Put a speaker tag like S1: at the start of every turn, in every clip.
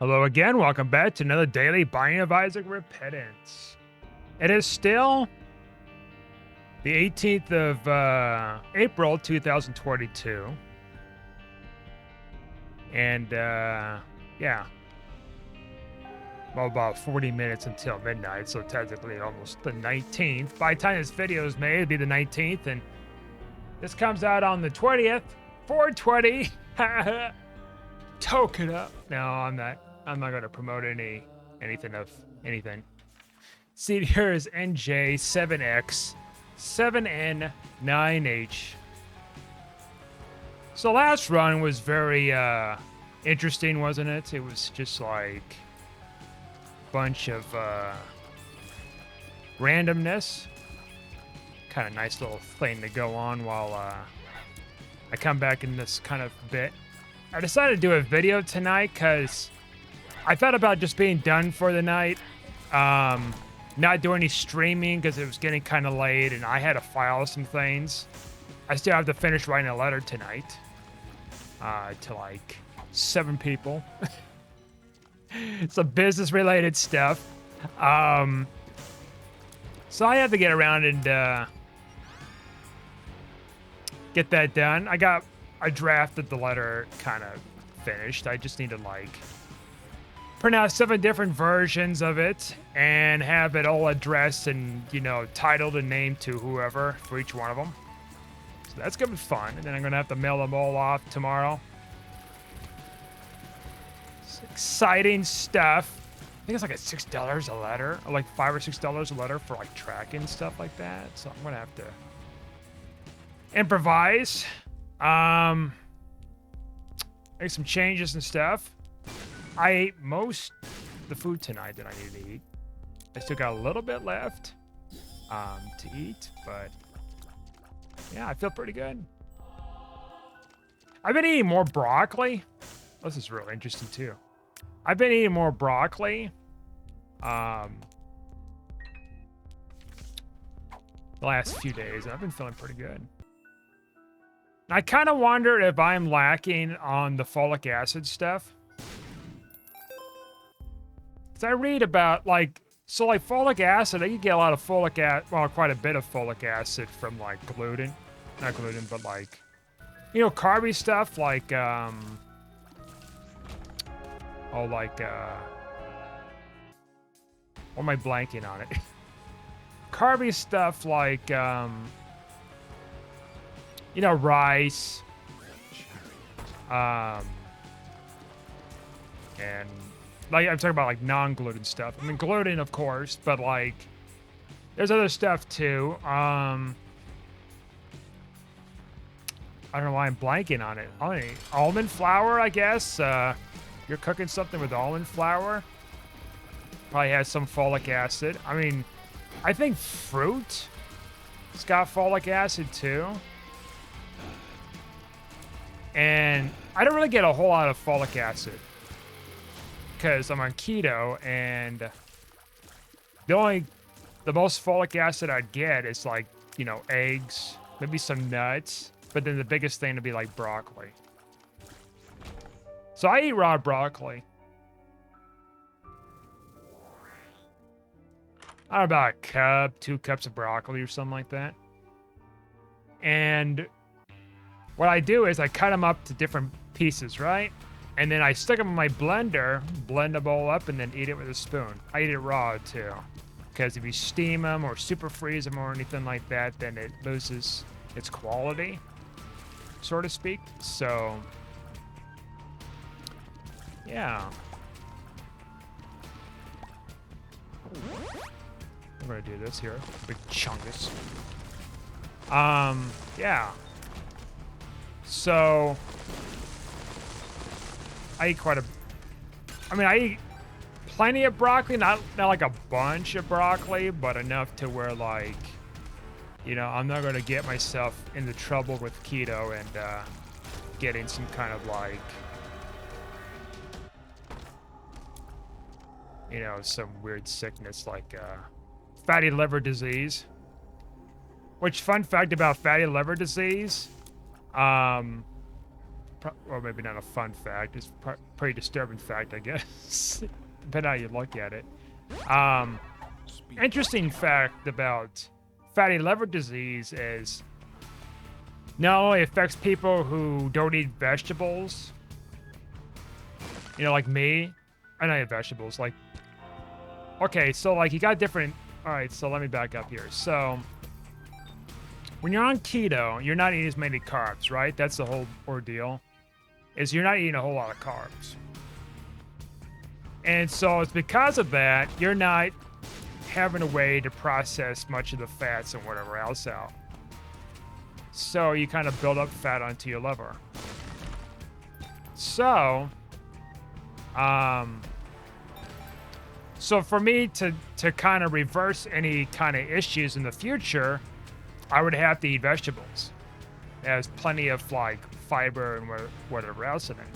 S1: Hello again, welcome back to another daily Binding of Isaac Repentance. It is still the 18th of April 2022. And yeah. Well, about 40 minutes until midnight, so technically almost the 19th. By the time this video is made, it'll be the 19th, and this comes out on the 20th, 420. Token up. No, I'm not going to promote anything. See, here is NJ7X 7N9H. So last run was very interesting, wasn't it? It was just like a bunch of randomness. Kind of nice little thing to go on while I come back in this kind of bit. I decided to do a video tonight because I thought about just being done for the night. Not doing any streaming because it was getting kind of late and I had to file some things. I still have to finish writing a letter tonight to like 7 people. Some business related stuff. So I had to get around and get that done. I drafted the letter kind of finished. I just need to like print out 7 different versions of it and have it all addressed and, you know, titled and named to whoever for each one of them. So that's gonna be fun. And then I'm gonna have to mail them all off tomorrow. It's exciting stuff. I think it's like $6 a letter, or like $5 or $6 a letter for like tracking stuff like that. So I'm gonna have to improvise. Make some changes and stuff. I ate most of the food tonight that I needed to eat. I still got a little bit left to eat, but yeah, I feel pretty good. I've been eating more broccoli. This is real interesting too. I've been eating more broccoli the last few days, and I've been feeling pretty good. I kind of wonder if I'm lacking on the folic acid stuff. Because I read about, like, so like folic acid, you get a lot of folic acid, well, quite a bit of folic acid from like gluten. Not gluten, but like, you know, carby stuff like, what am I blanking on it? Carby stuff like, you know, rice, and like I'm talking about like non-gluten stuff. I mean, gluten, of course, but like there's other stuff too. I don't know why I'm blanking on it. Almond flour, I guess. You're cooking something with almond flour. Probably has some folic acid. I mean, I think fruit has got folic acid too. And I don't really get a whole lot of folic acid because I'm on keto, and the most folic acid I'd get is like, you know, eggs, maybe some nuts, but then the biggest thing would be like broccoli. So I eat raw broccoli. I don't know, about a cup, 2 cups of broccoli or something like that. And what I do is I cut them up to different pieces, right? And then I stick them in my blender, blend them all up, and then eat it with a spoon. I eat it raw too. Because if you steam them or super freeze them or anything like that, then it loses its quality, so to speak. So, yeah. I'm gonna do this here. Big chungus. Yeah. So, I eat I eat plenty of broccoli, not like a bunch of broccoli, but enough to where, like, you know, I'm not going to get myself into trouble with keto and getting some kind of like, you know, some weird sickness like fatty liver disease. Which, fun fact about fatty liver disease, or maybe not a fun fact. It's pretty disturbing fact, I guess, depending on how you look at it. Interesting fact about fatty liver disease is not only affects people who don't eat vegetables, you know, like me. I don't eat vegetables. Like, okay, so like you got different. All right, so let me back up here. So when you're on keto, you're not eating as many carbs, right? That's the whole ordeal. Is you're not eating a whole lot of carbs. And so it's because of that, you're not having a way to process much of the fats and whatever else out. So you kind of build up fat onto your liver. So, so for me to kind of reverse any kind of issues in the future, I would have to eat vegetables. There's plenty of like fiber and whatever else in it.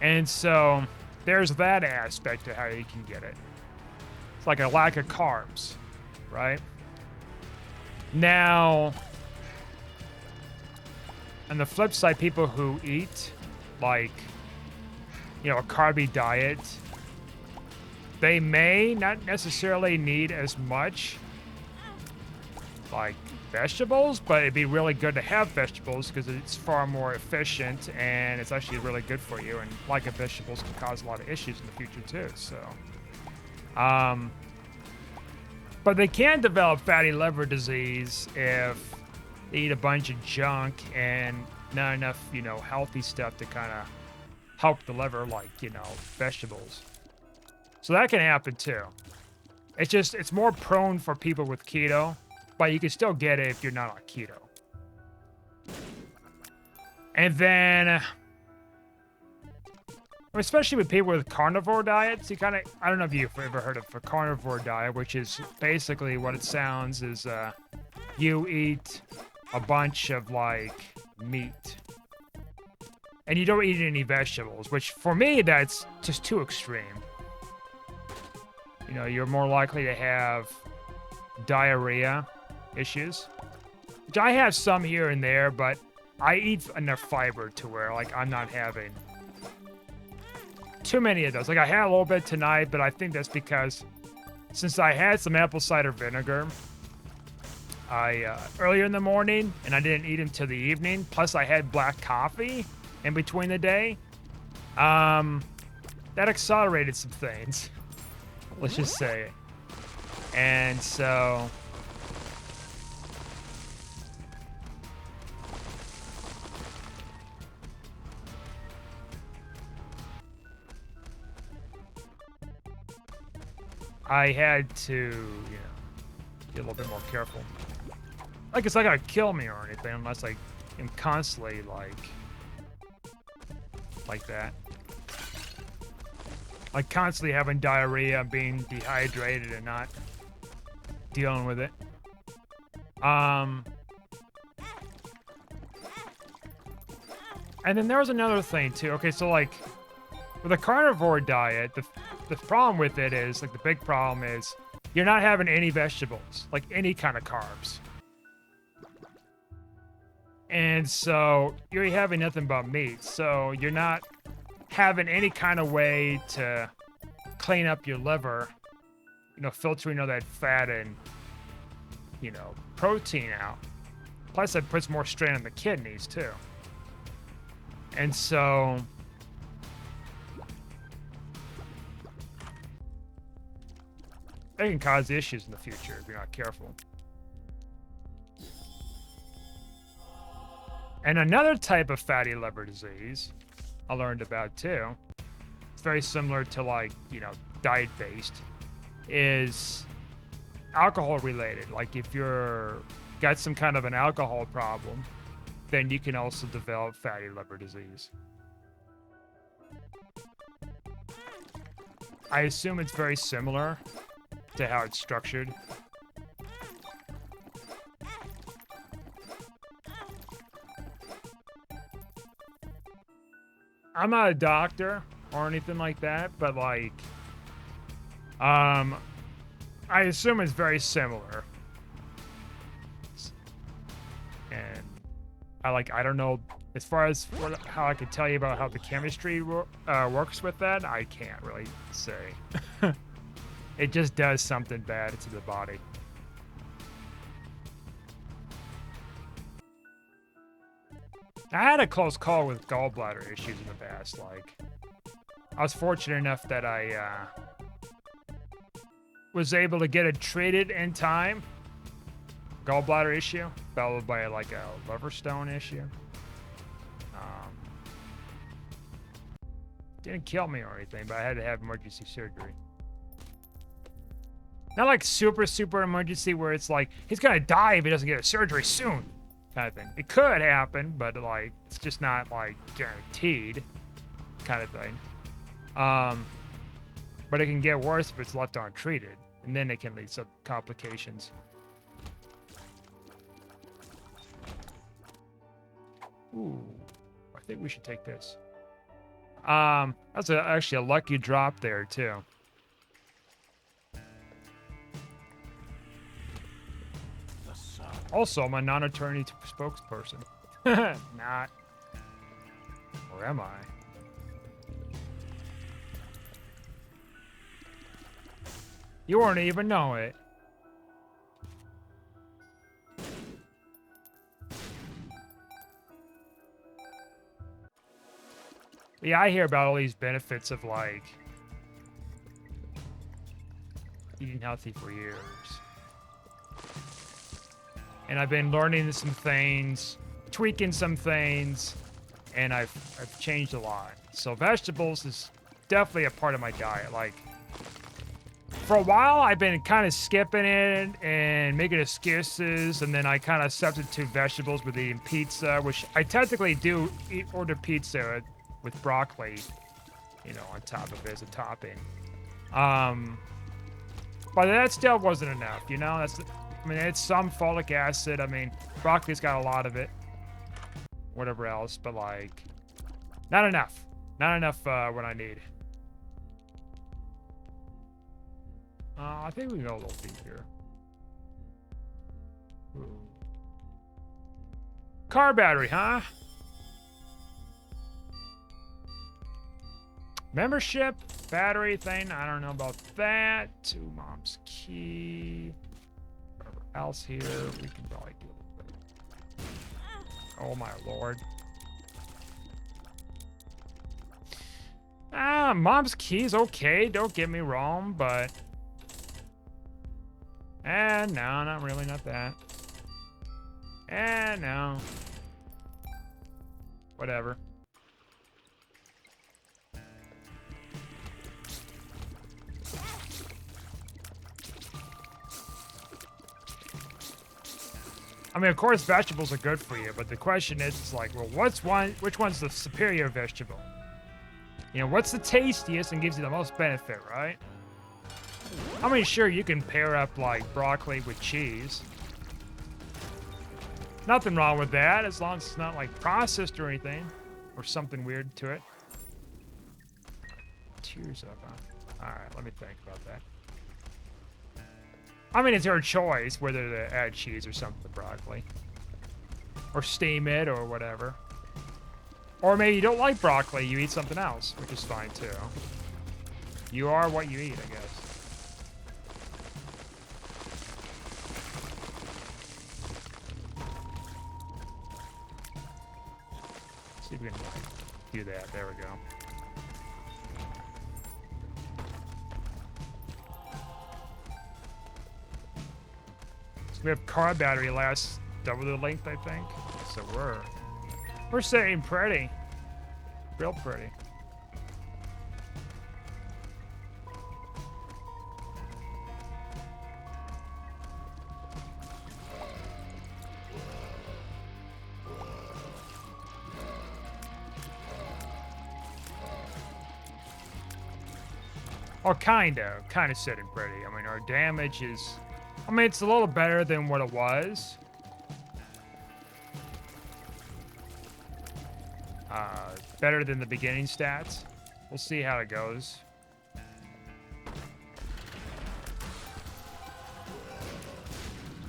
S1: And so there's that aspect of how you can get it. It's like a lack of carbs, right? Now, on the flip side, people who eat like, you know, a carby diet, they may not necessarily need as much like vegetables, but it'd be really good to have vegetables because it's far more efficient and it's actually really good for you. And lack of vegetables can cause a lot of issues in the future too. So, but they can develop fatty liver disease if they eat a bunch of junk and not enough, you know, healthy stuff to kind of help the liver, like, you know, vegetables. So that can happen too. It's more prone for people with keto, but you can still get it if you're not on keto. And then, especially with people with carnivore diets, you kind of, I don't know if you've ever heard of a carnivore diet, which is basically what it sounds is you eat a bunch of like meat and you don't eat any vegetables, which for me, that's just too extreme. You know, you're more likely to have diarrhea issues, which I have some here and there, but I eat enough fiber to where like I'm not having too many of those. Like I had a little bit tonight, but I think that's because since I had some apple cider vinegar earlier in the morning and I didn't eat until the evening, plus I had black coffee in between the day, that accelerated some things, let's just say. And so I had to, you know, get a little bit more careful. Like, it's not gonna kill me or anything unless I am constantly like that. Like constantly having diarrhea, being dehydrated and not dealing with it. And then there was another thing too. Okay, so like with a carnivore diet, the problem with it is, like the big problem is you're not having any vegetables, like any kind of carbs. And so you're having nothing but meat. So you're not having any kind of way to clean up your liver, you know, filtering all that fat and, you know, protein out. Plus it puts more strain on the kidneys too. And so they can cause issues in the future if you're not careful. And another type of fatty liver disease I learned about too, it's very similar to like, you know, diet-based, is alcohol related. Like if you're got some kind of an alcohol problem, then you can also develop fatty liver disease. I assume it's very similar to how it's structured. I'm not a doctor or anything like that, but like, I assume it's very similar. And I don't know As far as how I can tell you about how the chemistry works with that, I can't really say. It just does something bad to the body. I had a close call with gallbladder issues in the past. Like, I was fortunate enough that I was able to get it treated in time. Gallbladder issue, followed by like a liver stone issue. Didn't kill me or anything, but I had to have emergency surgery. Not like super emergency where it's like, he's gonna die if he doesn't get a surgery soon, kind of thing. It could happen, but like, it's just not like guaranteed, kind of thing. But it can get worse if it's left untreated, and then it can lead to complications. Ooh, I think we should take this. That's actually a lucky drop there too. Also, I'm a non-attorney spokesperson. Not. Or am I? You won't even know it. Yeah, I hear about all these benefits of like eating healthy for years. And I've been learning some things, tweaking some things, and I've changed a lot. So vegetables is definitely a part of my diet. Like, for a while, I've been kind of skipping it and making excuses, and then I kind of substitute vegetables with eating pizza, which I technically do order pizza with broccoli, you know, on top of it as a topping. But that still wasn't enough, you know? I mean, it's some folic acid. I mean, broccoli's got a lot of it. Whatever else, but like, not enough. Not enough what I need. I think we can go a little deep here. Ooh. Car battery, huh? Membership, battery thing, I don't know about that. To mom's key. Whatever else here, we can probably do a little bit. Oh my lord. Mom's key is okay, don't get me wrong, but... no, not really, not that. No. Whatever. I mean, of course, vegetables are good for you, but the question is, it's like, well, which one's the superior vegetable? You know, what's the tastiest and gives you the most benefit, right? I mean, sure, you can pair up, like, broccoli with cheese. Nothing wrong with that, as long as it's not, like, processed or anything. Or something weird to it. Tears up, huh? Alright, let me think about that. I mean, it's your choice whether to add cheese or something to broccoli. Or steam it or whatever. Or maybe you don't like broccoli, you eat something else, which is fine too. You are what you eat, I guess. Let's see if we can do that. There we go. So we have car battery lasts double the length, I think. So we're sitting pretty. Real pretty. Or kind of sitting pretty. I mean, our damage is, I mean, it's a little better than what it was. Better than the beginning stats. We'll see how it goes.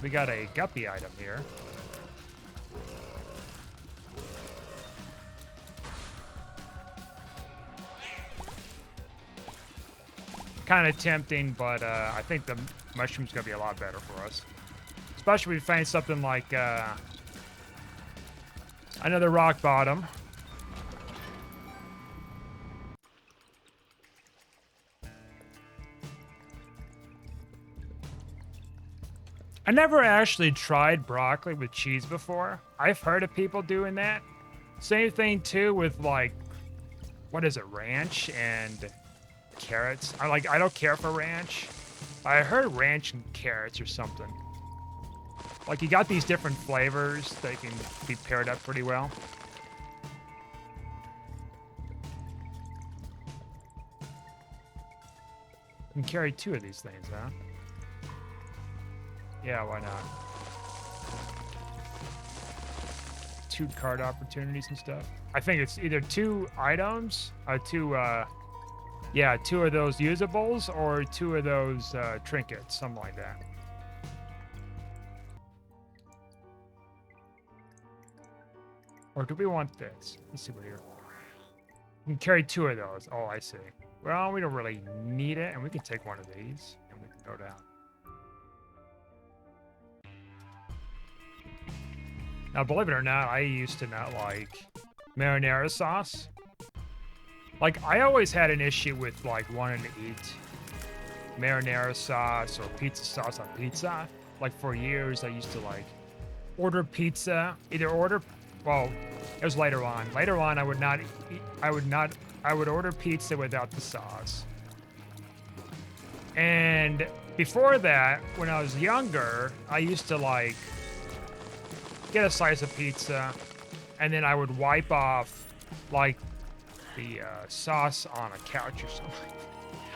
S1: We got a guppy item here. kind of tempting, but I think the mushroom's gonna be a lot better for us. Especially if we find something like another rock bottom. I never actually tried broccoli with cheese before. I've heard of people doing that. Same thing too with like, what is it, ranch and carrots. I don't care for ranch. I heard ranch and carrots or something. Like you got these different flavors that can be paired up pretty well. You can carry 2 of these things, huh? Yeah, why not? 2 card opportunities and stuff. I think it's either 2 items, 2 of those usables, or 2 of those trinkets, something like that. Or do we want this? Let's see what here. We can carry 2 of those. Oh, I see. Well, we don't really need it, and we can take one of these, and we can go down. Now, believe it or not, I used to not like marinara sauce. Like, I always had an issue with, like, wanting to eat marinara sauce or pizza sauce on pizza. Like, for years, I used to, like, order pizza. Well, it was later on. Later on, I would order pizza without the sauce. And before that, when I was younger, I used to, like, get a slice of pizza, and then I would wipe off, like, the sauce on a couch or something.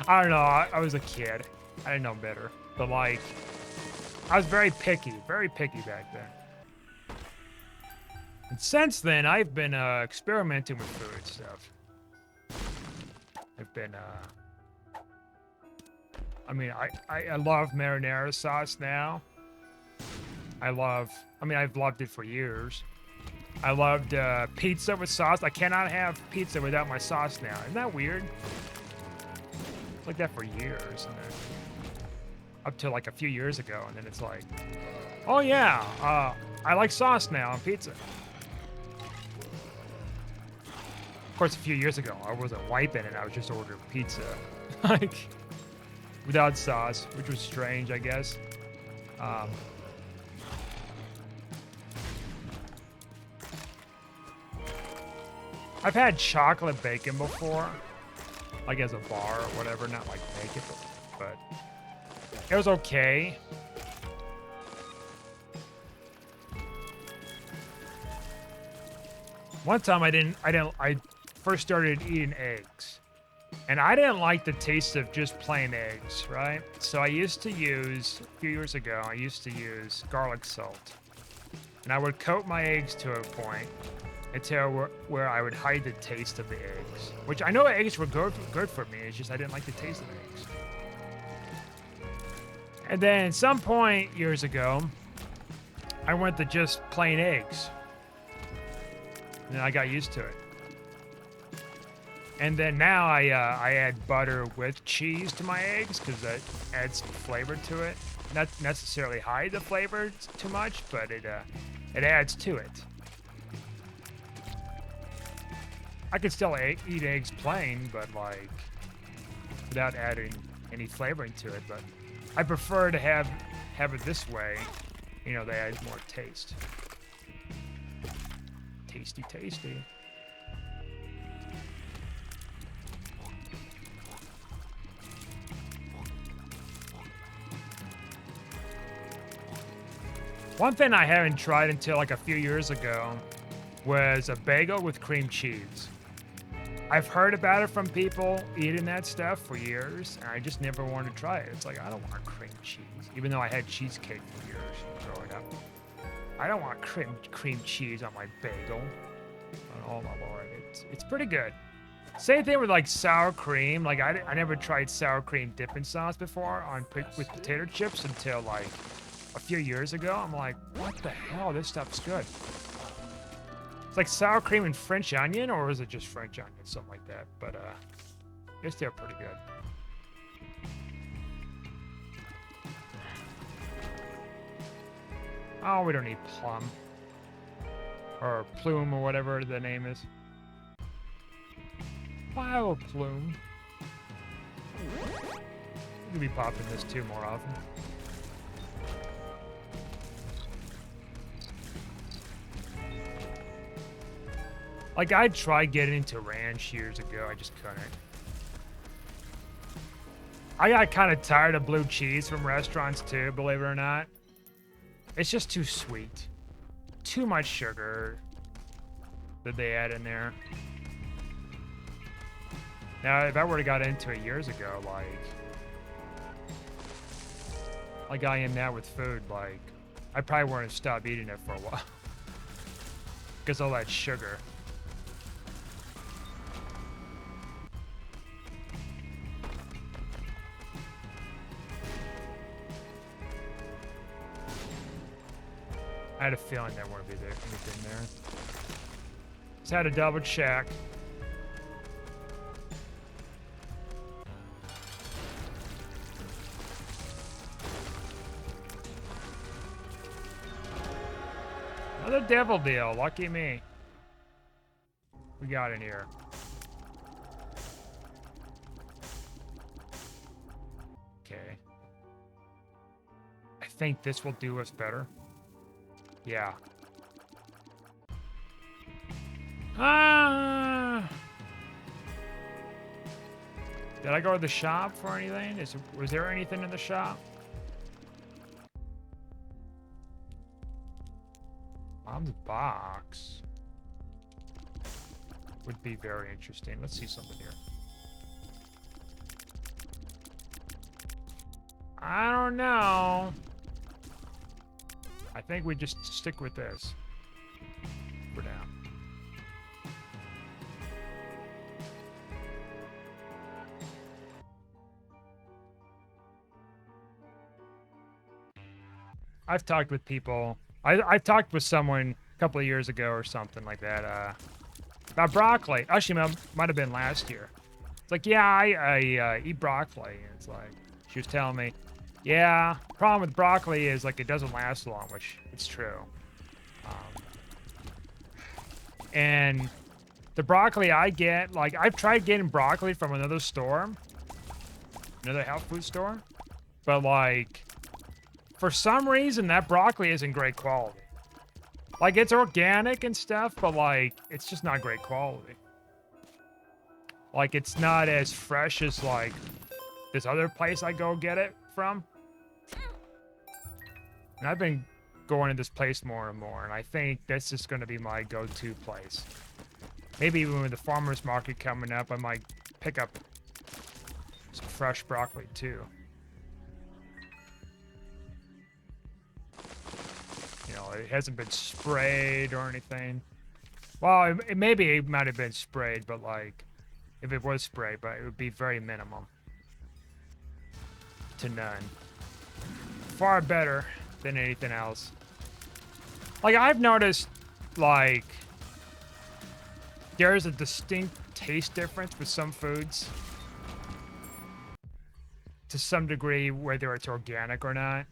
S1: I don't know. I was a kid. I didn't know better. But, like, I was very picky back then. And since then, I've been experimenting with food stuff. I've been, I mean, I love marinara sauce now. I've loved it for years. I loved pizza with sauce. I cannot have pizza without my sauce now. Isn't that weird? It's like that for years. And then, up to like a few years ago. And then it's like, oh yeah, I like sauce now on pizza. Of course, a few years ago, I wasn't wiping it. I was just ordering pizza. Like, without sauce, which was strange, I guess. I've had chocolate bacon before, like as a bar or whatever, not like make it, but it was okay. One time I first started eating eggs, and I didn't like the taste of just plain eggs, right? So I used to use, a few years ago, I used to use garlic salt, and I would coat my eggs to a point until where I would hide the taste of the eggs. Which I know eggs were good for me, it's just I didn't like the taste of eggs. And then at some point years ago, I went to just plain eggs. And then I got used to it. And then now I add butter with cheese to my eggs because that adds some flavor to it. Not necessarily hide the flavor too much, but it adds to it. I could still eat eggs plain, but like without adding any flavoring to it. But I prefer to have it this way. You know, they add more taste. Tasty, tasty. One thing I haven't tried until like a few years ago was a bagel with cream cheese. I've heard about it from people eating that stuff for years, and I just never wanted to try it. It's like, I don't want cream cheese, even though I had cheesecake for years growing up. I don't want cream cheese on my bagel. Oh my lord, it's pretty good. Same thing with like sour cream. Like I never tried sour cream dipping sauce before with potato chips until like a few years ago. I'm like, what the hell? This stuff's good. It's like sour cream and French onion, or is it just French onion? Something like that. But I guess they're pretty good. Oh, we don't need plum. Or plume, or whatever the name is. Bio plume. We'll be popping this too more often. Like, I tried getting into ranch years ago. I just couldn't. I got kind of tired of blue cheese from restaurants too, believe it or not. It's just too sweet. Too much sugar that they add in there. Now, if I were to got into it years ago, like I am now with food, like, I probably wouldn't stop eating it for a while. Because all that sugar. I had a feeling there wouldn't be anything there. Just had to double check. Another devil deal. Lucky me. We got in here. Okay. I think this will do us better. Yeah. Did I go to the shop for anything? Was there anything in the shop? Mom's box would be very interesting. Let's see something here. I don't know. I think we just stick with this for now. I've talked with people. I've talked with someone a couple of years ago or something like that about broccoli. Actually, might have been last year. It's like, yeah, I eat broccoli. And it's like, she was telling me, yeah, problem with broccoli is like it doesn't last long, which it's true. And the broccoli I get, like I've tried getting broccoli from another store, another health food store, but like for some reason that broccoli isn't great quality. Like it's organic and stuff, but like it's just not great quality. Like it's not as fresh as like this other place I go get it from. And I've been going to this place more and more, and I think this is going to be my go-to place. Maybe even with the farmer's market coming up, I might pick up some fresh broccoli too. You know, it hasn't been sprayed or anything. Well, maybe it might have been sprayed, but like, if it was sprayed, but it would be very minimum to none. Far better than anything else. Like, I've noticed, like, there's a distinct taste difference with some foods. To some degree, whether it's organic or not.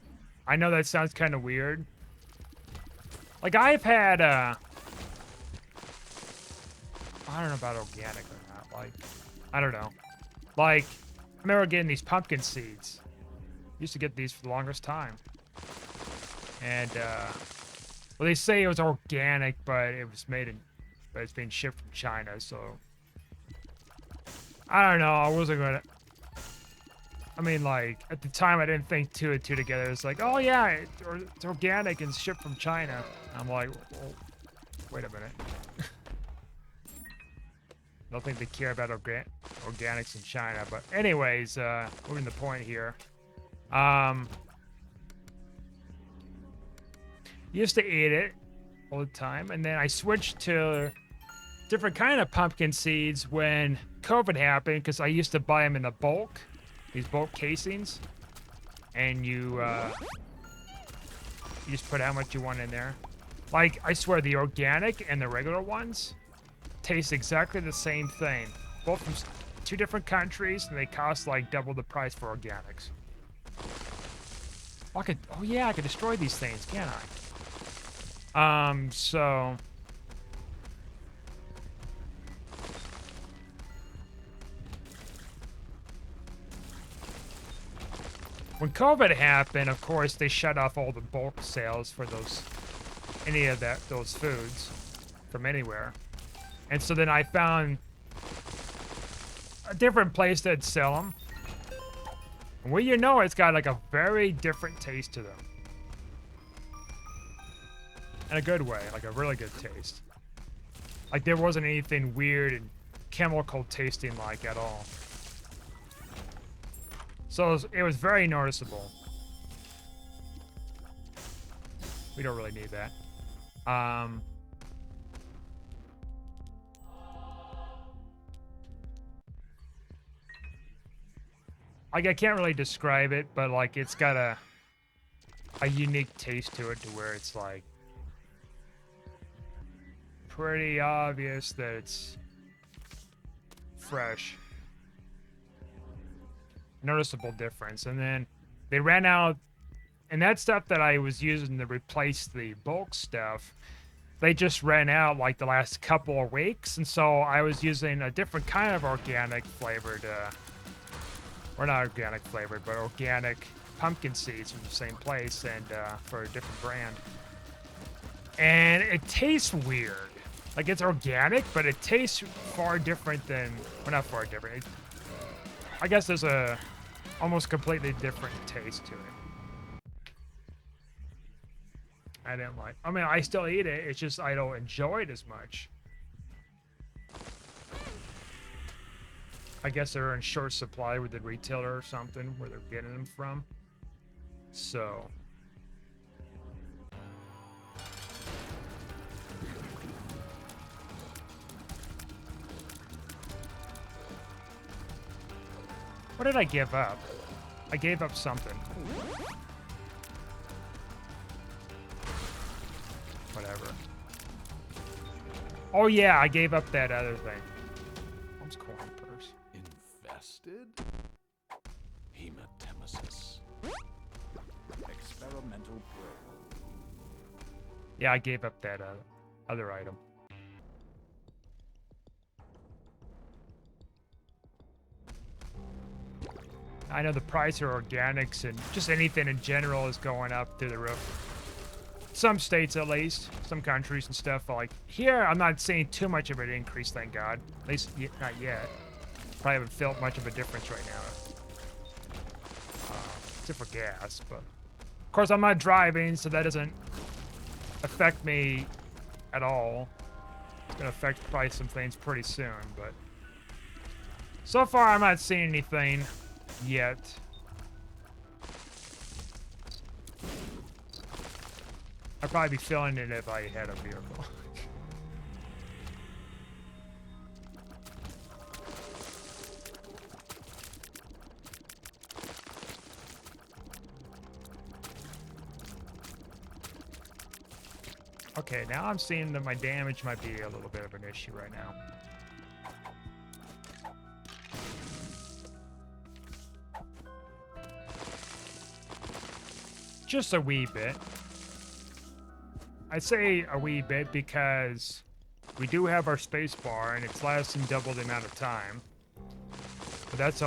S1: I know that sounds kind of weird. Like, I've had, I don't know about organic or not. Like, I don't know. Like, I remember getting these pumpkin seeds. Used to get these for the longest time. And, well, they say it was organic, but it was but it's being shipped from China, so. I don't know, I wasn't gonna. I mean, like, at the time, I didn't think two and two together. It's like, oh yeah, it's organic and shipped from China. I'm like, well, wait a minute. I don't think they care about organics in China, but anyways, moving to the point here. Used to eat it all the time, and then I switched to different kind of pumpkin seeds when COVID happened, because I used to buy them in the bulk, these bulk casings, and you just put how much you want in there. Like, I swear, the organic and the regular ones taste exactly the same thing, both from two different countries, and they cost like double the price for organics. Oh yeah, I could destroy these things, can't I? So when COVID happened, of course, they shut off all the bulk sales for those foods from anywhere. And so then I found a different place that'd sell them. And well, you know, it's got like a very different taste to them. In a good way, like a really good taste. Like there wasn't anything weird and chemical tasting like at all. So it was very noticeable. We don't really need that. Like I can't really describe it, but like it's got a unique taste to it to where it's like pretty obvious that it's fresh. Noticeable difference. And then they ran out, and that stuff that I was using to replace the bulk stuff, they just ran out like the last couple of weeks. And so I was using a different kind of organic flavored, or not organic flavored, but organic pumpkin seeds from the same place and for a different brand. And it tastes weird. Like it's organic, but it tastes far different than, well, not far different. I guess there's a almost completely different taste to it. I didn't like. I mean, I still eat it. It's just I don't enjoy it as much. I guess they're in short supply with the retailer or something where they're getting them from. So. What did I give up? I gave up something. Whatever. Oh yeah, I gave up that other thing. What's corn purse?
S2: Infested? Hematemesis. Experimental probe.
S1: Yeah, I gave up that other item. I know the price of organics and just anything in general is going up through the roof. Some states, at least, some countries and stuff. Like here, I'm not seeing too much of an increase, thank God. At least not yet. Probably haven't felt much of a difference right now, except for gas. But of course, I'm not driving, so that doesn't affect me at all. It's gonna affect probably some things pretty soon, but so far I'm not seeing anything yet. I'd probably be feeling it if I had a vehicle. Okay, now I'm seeing that my damage might be a little bit of an issue right now. Just a wee bit. I say a wee bit because we do have our space bar and it's lasting double the amount of time. But that's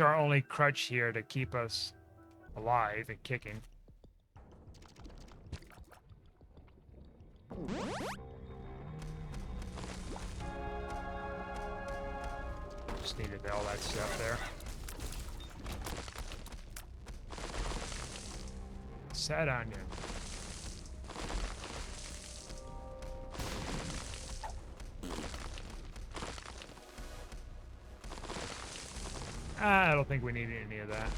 S1: our only crutch here to keep us alive and kicking. Just needed all that stuff there. Sad onion. I don't think we need any of that.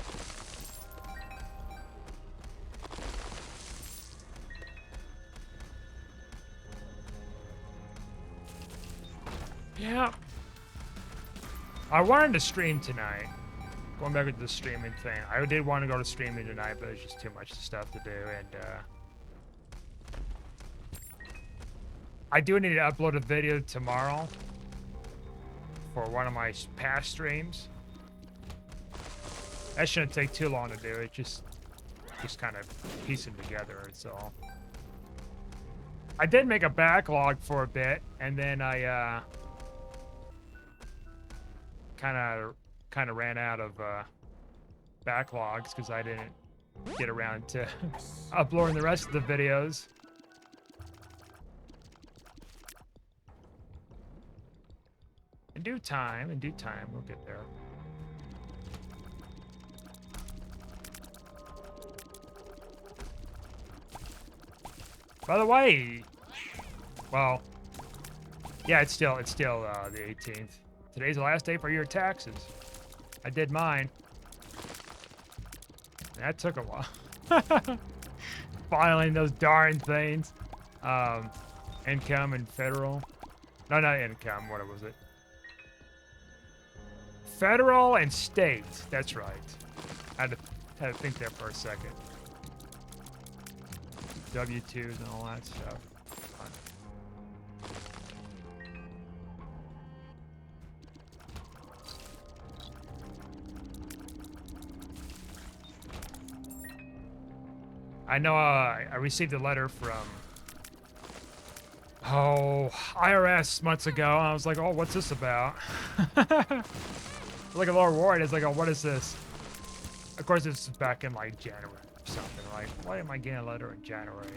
S1: Yeah. I wanted to stream tonight. Going back to the streaming thing. I did want to go to streaming tonight, but it's just too much stuff to do, and I do need to upload a video tomorrow for one of my past streams. That shouldn't take too long to do. It just kind of piecing together, it's all. I did make a backlog for a bit, and then I kind of ran out of backlogs because I didn't get around to uploading the rest of the videos. In due time, we'll get there. By the way, well, yeah, it's still the 18th. Today's the last day for your taxes. I did mine. That took a while. Filing those darn things. Income and federal. No, not income. What was it? Federal and state. That's right. I had to think there for a second. W-2s and all that stuff. I know I received a letter from IRS months ago, and I was like, oh, what's this about? Like a little worried. It's like, oh, what is this? Of course, this is back in like January or something. Like, why am I getting a letter in January?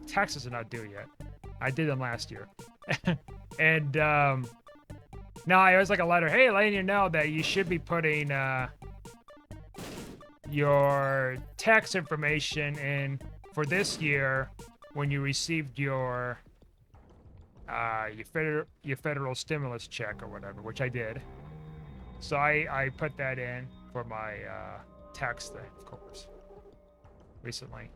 S1: Taxes are not due yet. I did them last year. And now I always like a letter. Hey, letting you know that you should be putting your tax information in for this year when you received your federal stimulus check or whatever, which I did. So I put that in for my tax thing, of course, recently.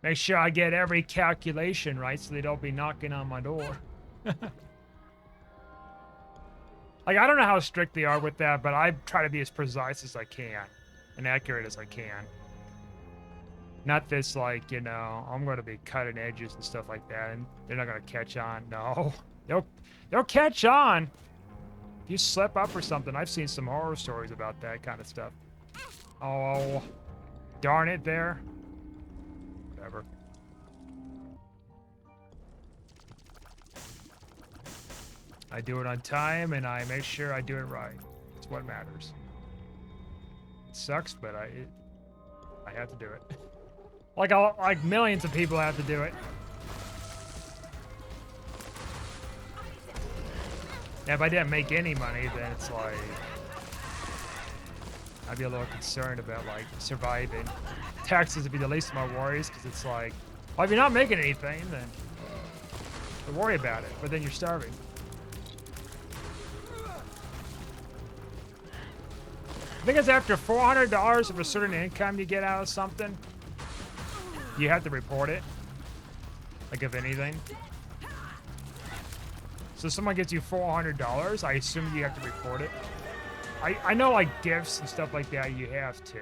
S1: Make sure I get every calculation right so they don't be knocking on my door. Like, I don't know how strict they are with that, but I try to be as precise as I can and accurate as I can. Not this, like, you know, I'm going to be cutting edges and stuff like that, and they're not going to catch on. No, they'll catch on. If you slip up or something, I've seen some horror stories about that kind of stuff. Oh, darn it there. Whatever. I do it on time, and I make sure I do it right. It's what matters. It sucks, but I have to do it. Like millions of people have to do it. And if I didn't make any money, then it's like I'd be a little concerned about like surviving. Taxes would be the least of my worries, because it's like, well, if you're not making anything, then don't worry about it. But then you're starving. I think it's after $400 of a certain income you get out of something, you have to report it. Like, if anything. So if someone gets you $400, I assume you have to report it. I know, like, gifts and stuff like that, you have to.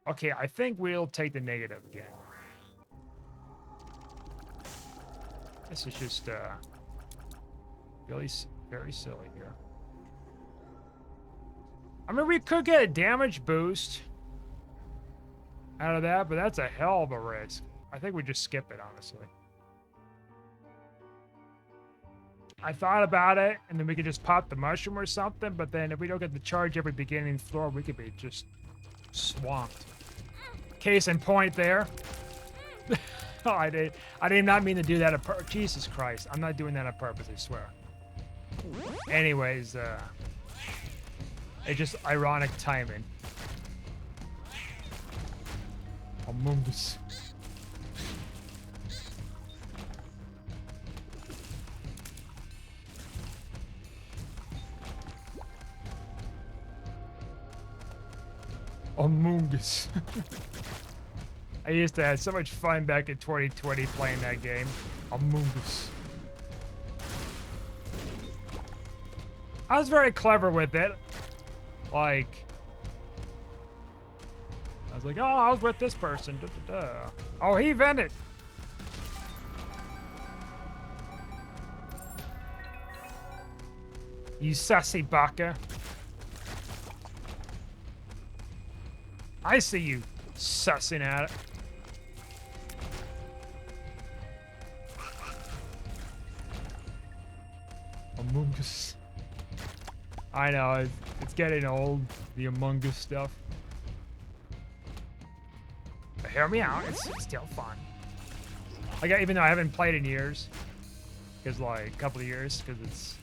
S1: Okay, I think we'll take the negative again. This is just, really very silly here. I mean, we could get a damage boost out of that, but that's a hell of a risk. I think we just skip it, honestly. I thought about it, and then we could just pop the mushroom or something, but then if we don't get the charge every beginning floor, we could be just swamped. Case in point there. Oh, I did not mean to do that. Jesus Christ, I'm not doing that on purpose, I swear. Anyways, it's just ironic timing. Among Us. Among Us. I used to have so much fun back in 2020 playing that game. Among Us. I was very clever with it. Like, I was like, oh, I was with this person. Da, da, da. Oh, he vented. You sussy baka. I see you sussing at it. Among Us. I know, it's getting old, the Among Us stuff. But hear me out, it's still fun. Like, even though I haven't played in years, because like a couple of years, because it's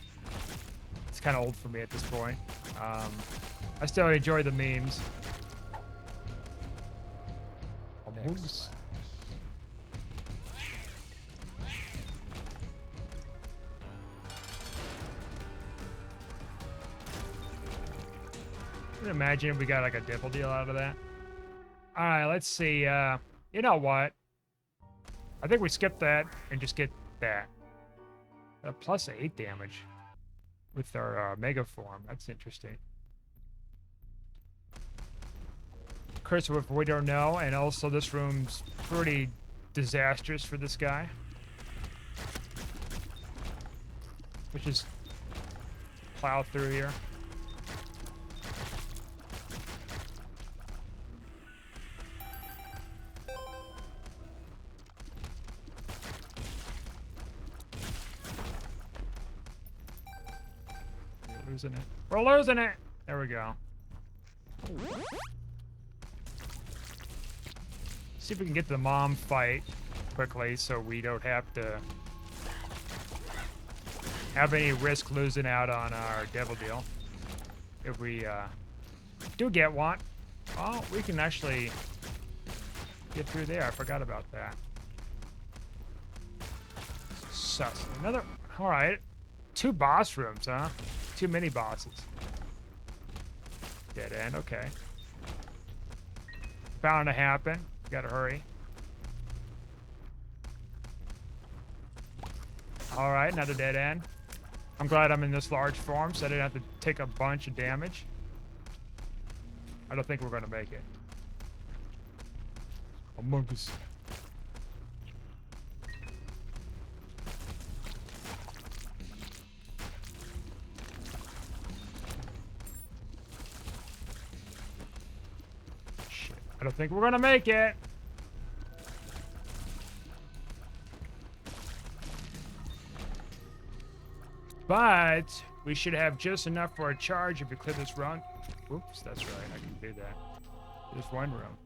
S1: kind of old for me at this point. I still enjoy the memes. Among Us. I can imagine if we got like a dibble deal out of that. All right, let's see. You know what? I think we skip that and just get that. Plus 8 damage with our Mega Form. That's interesting. Curse of we don't know, and also this room's pretty disastrous for this guy. Which is plow through here. Losing it. We're losing it. There we go. See if we can get the mom fight quickly so we don't have to have any risk losing out on our devil deal. If we do get one. Oh, we can actually get through there. I forgot about that. Sus. Another. All right. 2 boss rooms, huh? 2 mini bosses. Dead end. Okay. Bound to happen. Gotta hurry. All right, another dead end. I'm glad I'm in this large form, so I didn't have to take a bunch of damage. I don't think we're gonna make it. Among Us. Shit, I don't think we're gonna make it. But we should have just enough for a charge if we clear this run. Oops, that's right. I can do that. There's one room.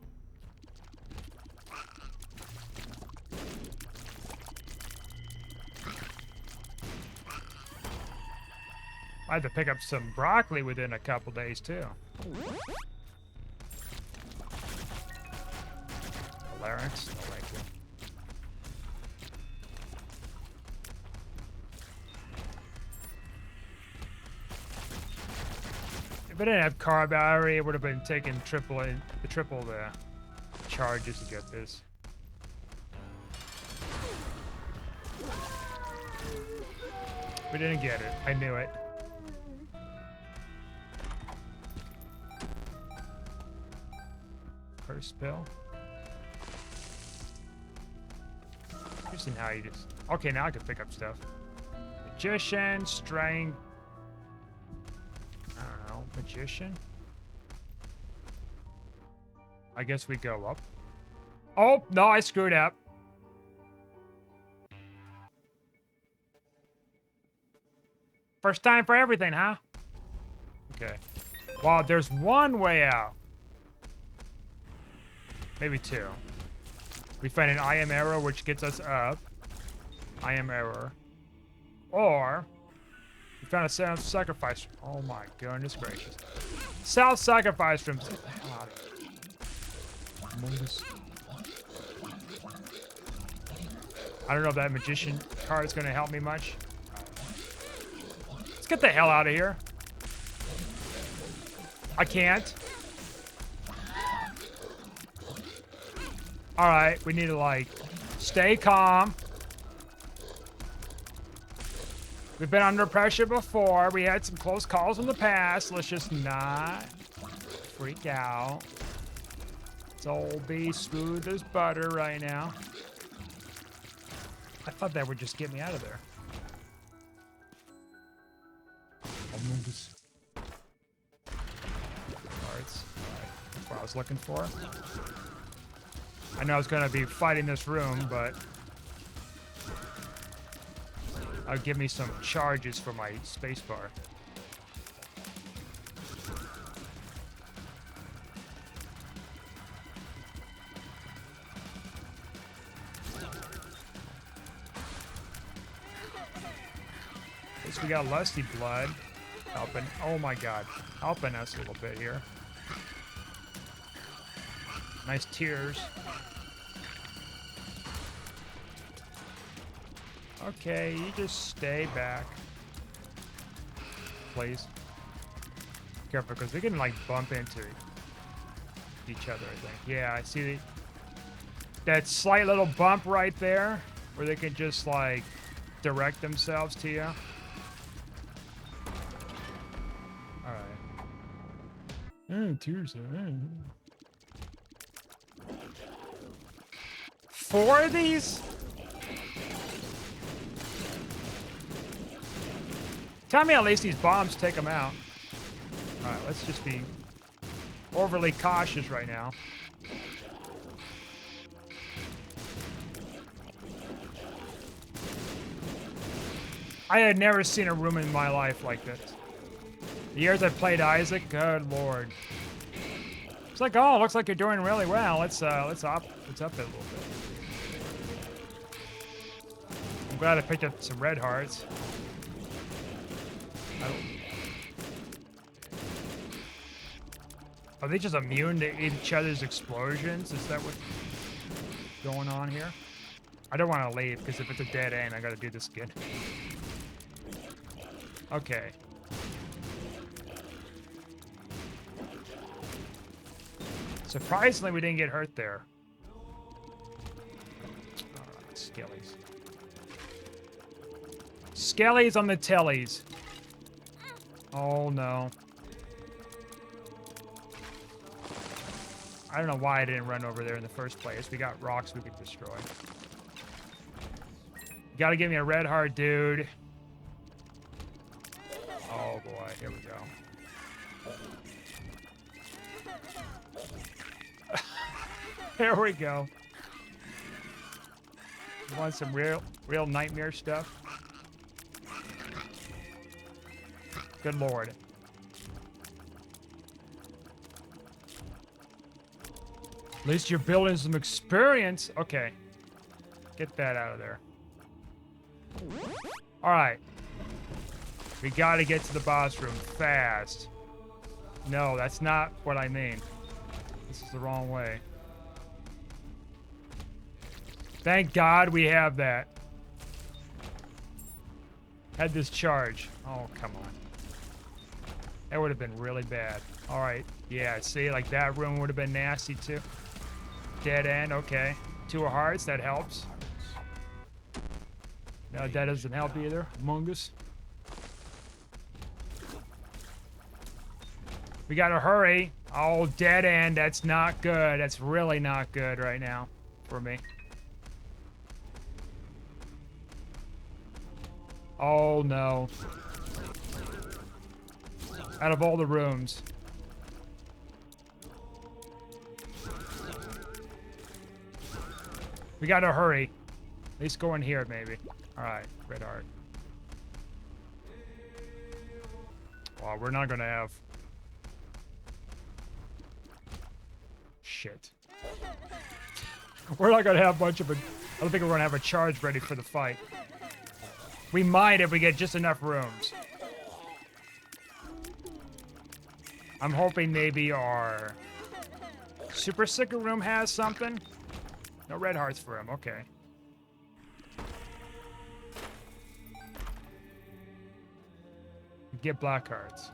S1: I had to pick up some broccoli within a couple days, too. Larynx, no thank you. If I didn't have carb battery, it would have been taking triple the charges to get this. We didn't get it. I knew it. First spell. Interesting how you just. Okay, now I can pick up stuff. Magician, strength. I don't know. Magician? I guess we go up. Oh, no, I screwed up. First time for everything, huh? Okay. Well, there's one way out. Maybe 2. We find an I am error, which gets us up. I am error. Or we found a self-sacrifice. Oh my goodness gracious. Self-sacrifice rooms. I don't know if that magician card is going to help me much. Let's get the hell out of here. I can't. All right, we need to like stay calm. We've been under pressure before. We had some close calls in the past. Let's just not freak out. It's all be smooth as butter right now. I thought that would just get me out of there. Mungus. Cards. Alright, that's what I was looking for. I know I was gonna be fighting this room, but that'll give me some charges for my spacebar. At least we got Lusty Blood helping. Oh my god, helping us a little bit here. Nice tears. Okay, you just stay back. Please. Careful, because they can, like, bump into each other, I think. Yeah, I see that slight little bump right there, where they can just, like, direct themselves to you. Alright. Tears. 4 of these? Tell me at least these bombs take them out. Alright, let's just be overly cautious right now. I had never seen a room in my life like this. The years I've played Isaac, good lord. It's like, oh, looks like you're doing really well. Let's up it a little bit. I'm glad I picked up some red hearts. Are they just immune to each other's explosions? Is that what's going on here? I don't want to leave, because if it's a dead end, I gotta do this again. Okay. Surprisingly, we didn't get hurt there. Alright, Skellies. Skellies on the tellies. Oh no. I don't know why I didn't run over there in the first place. We got rocks we could destroy. You gotta give me a red heart, dude. Oh boy, here we go. Here we go. You want some real nightmare stuff? Good lord. At least you're building some experience. Okay. Get that out of there. Alright. We gotta get to the boss room fast. No, that's not what I mean. This is the wrong way. Thank God we have that. Had this charge. Oh, come on. That would have been really bad. Alright. Yeah, see, like that room would have been nasty too. Dead end, okay. 2 hearts, that helps. No, that doesn't help either. Mungus. We gotta hurry. Oh, dead end. That's not good. That's really not good right now for me. Oh, no. Out of all the rooms. We gotta hurry. At least go in here, maybe. Alright, red heart. Well, we're not gonna have... Shit. We're not gonna have much of a... I don't think we're gonna have a charge ready for the fight. We might if we get just enough rooms. I'm hoping maybe our Super Sicker room has something. No red hearts for him, okay. Get black hearts.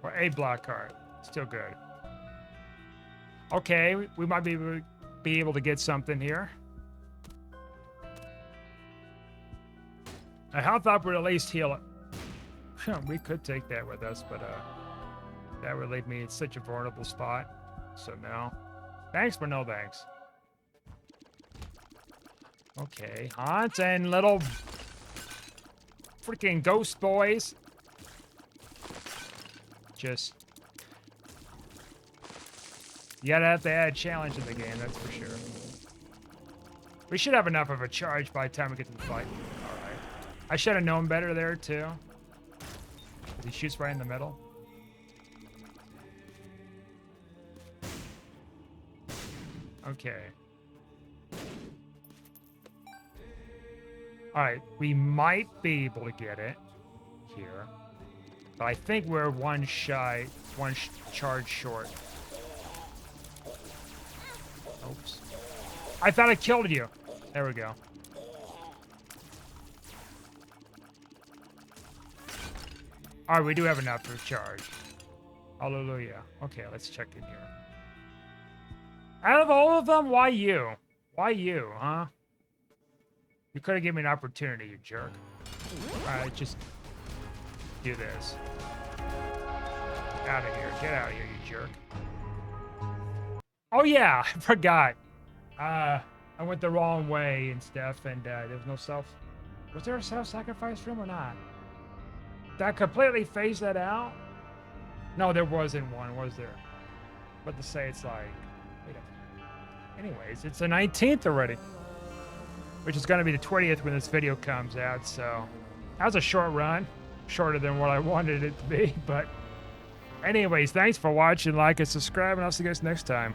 S1: Or a black heart. Still good. Okay, we might be able to get something here. A health up would at least heal it. We could take that with us, but that would leave me in such a vulnerable spot. So no. Thanks, but no thanks. Okay, Hunt and little freaking ghost boys. just... You gotta have to add a challenge in the game, that's for sure. We should have enough of a charge by the time we get to the fight. Alright. I should have known better there, too. He shoots right in the middle. Okay. Alright, we might be able to get it here. But I think we're one charge short. Oops. I thought I killed you. There we go. Alright, we do have enough for charge. Hallelujah. Okay, let's check in here. Out of all of them, why you? Why you, huh? You could have given me an opportunity, you jerk. Alright, just do this. Out of here. Get out of here, you jerk. Oh yeah, I forgot. I went the wrong way and stuff, and there was no self... Was there a self-sacrifice room or not? Did I completely phase that out? No, there wasn't one, was there? But to say it's like... Wait a minute. Anyways, it's the 19th already. Which is going to be the 20th when this video comes out, so... That was a short run. Shorter than what I wanted it to be, but... Anyways, thanks for watching, like, and subscribe, and I'll see you guys next time.